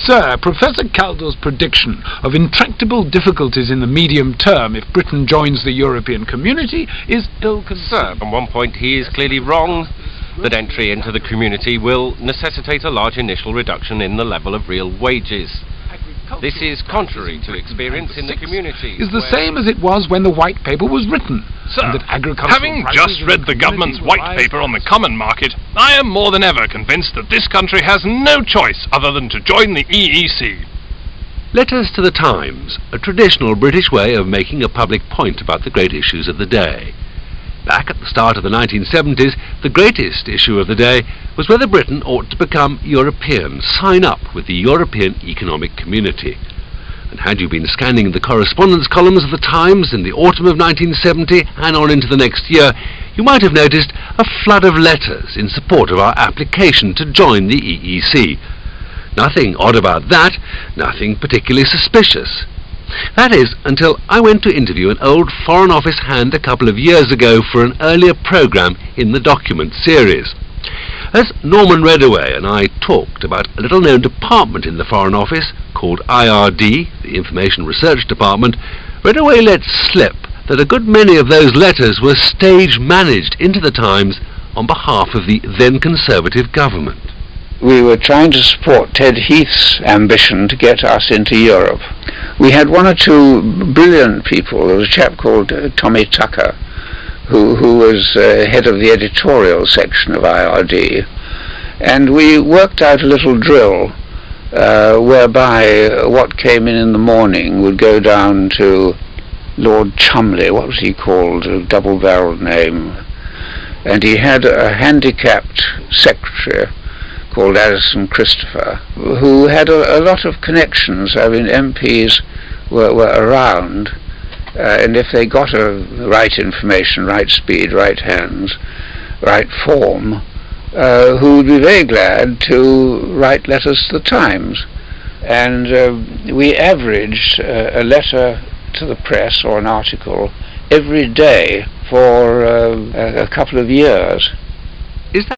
Sir, Professor Caldwell's prediction of intractable difficulties in the medium term if Britain joins the European community is ill-conceived. Sir, on one point he is clearly wrong, that entry into the community will necessitate a large initial reduction in the level of real wages. This is contrary to experience in the community. Is the same as it was when the White Paper was written. Sir, having just read the government's White Paper on the common market, I am more than ever convinced that this country has no choice other than to join the EEC. Letters to the Times, a traditional British way of making a public point about the great issues of the day. Back at the start of the 1970s, the greatest issue of the day was whether Britain ought to become European, sign up with the European Economic Community. And had you been scanning the correspondence columns of the Times in the autumn of 1970 and on into the next year, you might have noticed a flood of letters in support of our application to join the EEC. Nothing odd about that, nothing particularly suspicious. That is, until I went to interview an old Foreign Office hand a couple of years ago for an earlier programme in the document series. As Norman Redaway and I talked about a little-known department in the Foreign Office called IRD, the Information Research Department, Redaway let slip that a good many of those letters were stage-managed into the Times on behalf of the then Conservative government. We were trying to support Ted Heath's ambition to get us into Europe. We had one or two brilliant people. There was a chap called Tommy Tucker, who was head of the editorial section of IRD, and we worked out a little drill whereby what came in the morning would go down to Lord Cholmondeley. What was he called? A double-barreled name. And he had a handicapped secretary called Addison Christopher, who had a lot of connections. I mean, MPs were around, and if they got the right information, right speed, right hands, right form, who would be very glad to write letters to the Times. And we averaged a letter to the press or an article every day for a couple of years. Is that